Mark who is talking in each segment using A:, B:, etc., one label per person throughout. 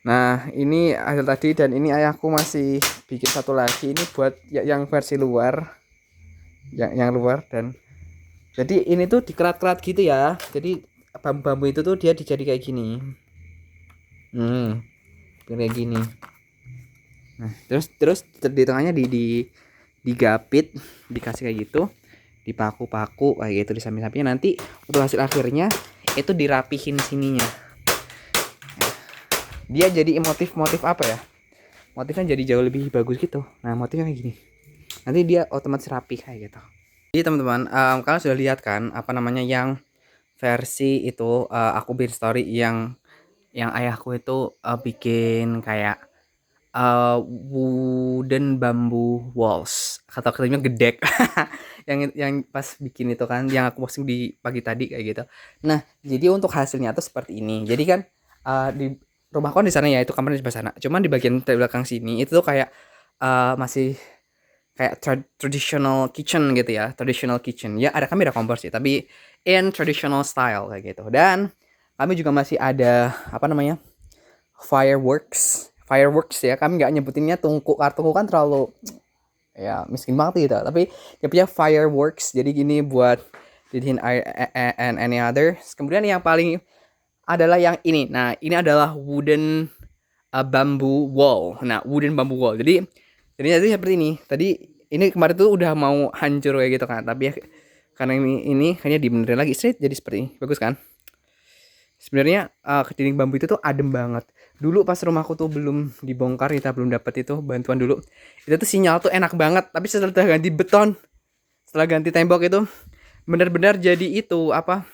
A: Nah, ini hasil tadi dan ini ayahku masih bikin satu lagi ini buat yang versi luar, yang luar. Dan jadi ini tuh dikerat-kerat gitu ya. Jadi bambu-bambu itu tuh dia dijadi kayak gini. Kayak gini. Nah, terus di tengahnya digapit, dikasih kayak gitu, dipaku-paku kayak gitu di samping-sampingnya. Nanti untuk hasil akhirnya itu dirapihin sininya. Dia jadi motif apa ya? Motifnya jadi jauh lebih bagus gitu. Nah, motifnya kayak gini. Nanti dia otomatis rapi kayak gitu. Jadi teman-teman, kalian sudah lihat kan apa namanya yang versi itu aku bikin story yang ayahku itu bikin kayak wooden bamboo walls, kata katanya gedek. yang pas bikin itu kan yang aku posting di pagi tadi kayak gitu. Nah, jadi untuk hasilnya tuh seperti ini. Jadi kan di rumahku kan di sana ya, itu kamarnya di sebelah sana. Cuman di bagian belakang sini itu tuh kayak masih kayak traditional kitchen gitu ya, traditional kitchen ya. Ada, kami ada kompor sih, tapi in traditional style kayak gitu. Dan kami juga masih ada apa namanya, fireworks ya. Kami nggak nyebutinnya tungku, karena tungku kan terlalu ya miskin banget gitu, tapi dia punya fireworks. Jadi gini buat didihin air and any other. Kemudian yang paling adalah yang ini. Nah, ini adalah wooden bamboo wall. Nah, wooden bamboo wall. Jadi seperti ini. Tadi ini kemarin tuh udah mau hancur kayak gitu kan. Tapi ya karena ini kayaknya dibenerin lagi straight jadi seperti ini. Bagus kan? Sebenarnya dinding bambu itu tuh adem banget. Dulu pas rumahku tuh belum dibongkar, kita belum dapat itu bantuan dulu. Itu tuh sinyal tuh enak banget. Tapi setelah ganti beton, setelah ganti tembok itu benar-benar jadi itu apa?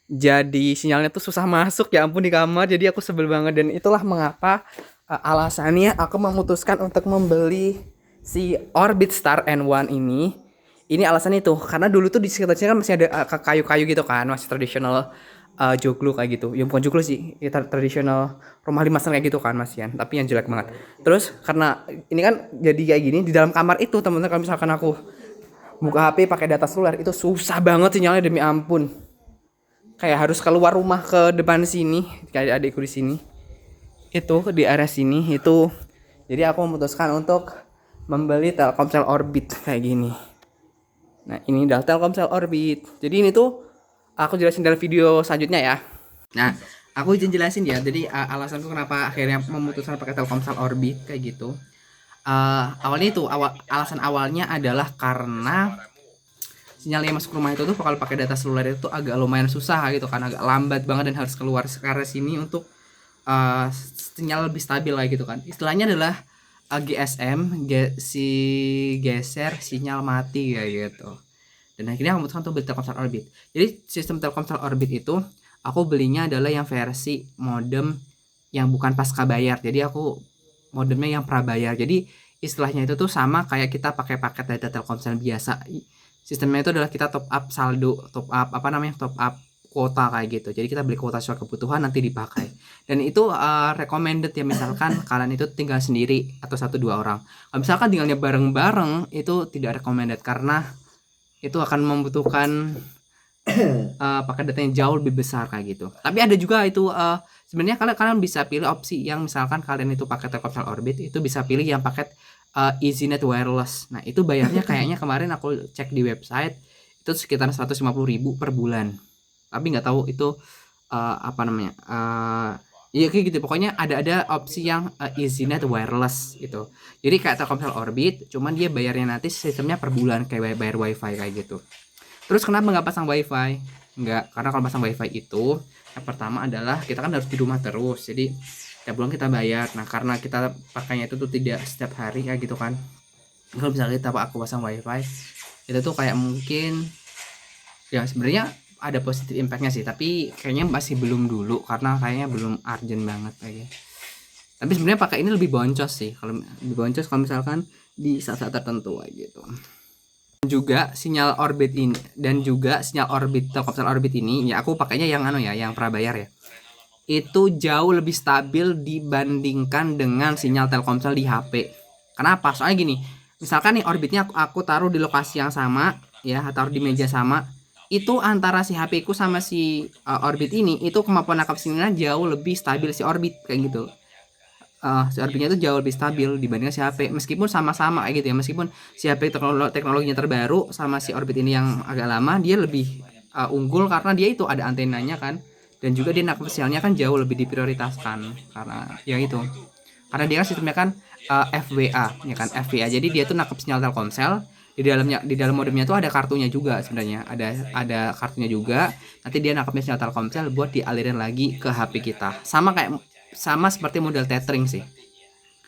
A: Jadi sinyalnya tuh susah masuk ya ampun di kamar. Jadi aku sebel banget, dan itulah mengapa alasannya aku memutuskan untuk membeli si Orbit Star N1 ini. Ini alasannya itu karena dulu tuh di sekitar sini kan masih ada kayu-kayu gitu kan, masih tradisional joglo kayak gitu. Ya bukan joglo sih, ya, tradisional rumah limasan kayak gitu kan masih kan, tapi yang jelek banget. Terus karena ini kan jadi kayak gini di dalam kamar itu, teman-teman, kalau misalkan aku buka HP pakai data seluler itu susah banget sinyalnya, demi ampun. Kayak harus keluar rumah ke depan sini, kayak adikku di sini. Itu di area sini itu. Jadi aku memutuskan untuk membeli Telkomsel Orbit kayak gini. Nah, ini adalah Telkomsel Orbit. Jadi ini tuh aku jelasin dalam video selanjutnya ya. Nah, aku izin jelasin ya. Jadi alasanku kenapa akhirnya memutuskan pakai Telkomsel Orbit kayak gitu. Awalnya itu alasan awalnya adalah karena sinyal yang masuk rumah itu tuh kalau pakai data seluler itu agak lumayan susah gitu kan, agak lambat banget dan harus keluar sekarang sini untuk sinyal lebih stabil kayak gitu kan. Istilahnya adalah GSM, si geser sinyal mati kayak gitu. Dan akhirnya aku memutuskan untuk beli Telkomsel Orbit. Jadi sistem Telkomsel Orbit itu aku belinya adalah yang versi modem yang bukan pasca bayar. Jadi aku modemnya yang prabayar. Jadi istilahnya itu tuh sama kayak kita pakai paket data Telkomsel biasa. Sistemnya itu adalah kita top up saldo, top up apa namanya, top up kuota kayak gitu. Jadi kita beli kuota sesuai kebutuhan, nanti dipakai. Dan itu recommended ya, misalkan kalian itu tinggal sendiri atau 1-2 orang. Kalau misalkan tinggalnya bareng-bareng itu tidak recommended karena itu akan membutuhkan pakai data yang jauh lebih besar kayak gitu. Tapi ada juga itu sebenarnya kalian bisa pilih opsi yang misalkan kalian itu pakai Telkomsel Orbit, itu bisa pilih yang paket EasyNet Wireless. Nah, itu bayarnya kayaknya kemarin aku cek di website itu sekitar 150.000 per bulan. Tapi nggak tahu itu apa namanya. Iya kayak gitu. Pokoknya ada opsi yang EasyNet Wireless gitu. Jadi kayak Telkomsel Orbit, cuman dia bayarnya nanti sistemnya per bulan kayak bayar WiFi kayak gitu. Terus kenapa nggak pasang WiFi? Nggak, karena kalau pasang WiFi itu yang pertama adalah kita kan harus di rumah terus. Jadi tiap bulan kita bayar. Nah, karena kita pakainya itu tuh tidak setiap hari kayak gitu kan. Kalau misalnya aku pasang WiFi, itu tuh kayak mungkin ya sebenarnya ada positif impactnya sih, tapi kayaknya masih belum dulu karena kayaknya belum urgent banget kayaknya. Tapi sebenarnya pakai ini lebih boncos sih, kalau lebih boncos kalau misalkan di saat-saat tertentu aja gitu. Juga sinyal Orbit ini dan juga sinyal Orbit Telkomsel Orbit ini ya aku pakainya yang yang prabayar ya. Itu jauh lebih stabil dibandingkan dengan sinyal Telkomsel di HP. Kenapa? Soalnya gini, misalkan nih Orbitnya aku taruh di lokasi yang sama ya, taruh di meja sama. itu antara si HP ku sama si Orbit ini itu kemampuan nangkap sinyalnya jauh lebih stabil si Orbit kayak gitu. Si Orbitnya itu jauh lebih stabil dibandingkan si HP meskipun sama-sama kayak gitu ya, meskipun si HP teknologinya terbaru sama si Orbit ini yang agak lama, dia lebih unggul karena dia itu ada antenanya kan, dan juga dia nangkap sinyalnya kan jauh lebih diprioritaskan karena ya itu, karena dia kan sistemnya kan FWA ya kan, FWA, jadi dia tuh nangkep sinyal Telkomsel, di dalam modemnya tuh ada kartunya juga sebenarnya, ada kartunya juga, nanti dia nangkepnya sinyal Telkomsel buat dialirin lagi ke HP kita, sama seperti model tethering sih,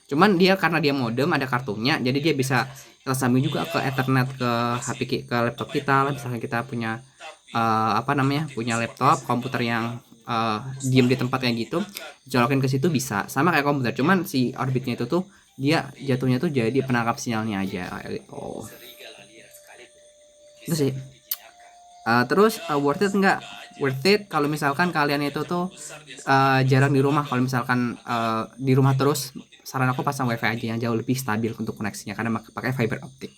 A: cuman dia karena dia modem ada kartunya, jadi dia bisa kita sambung juga ke Ethernet ke HP ke laptop kita lah, misalnya kita punya apa namanya, punya laptop komputer yang diem di tempat kayak gitu, colokin ke situ bisa sama kayak komputer, cuman si Orbitnya itu tuh dia jatuhnya tuh jadi penangkap sinyalnya aja. Oh itu sih. Terus worth it enggak? Worth it kalau misalkan kalian itu tuh jarang di rumah. Kalau misalkan di rumah terus, saran aku pasang wifi aja yang jauh lebih stabil untuk koneksinya karena pakai fiber optik.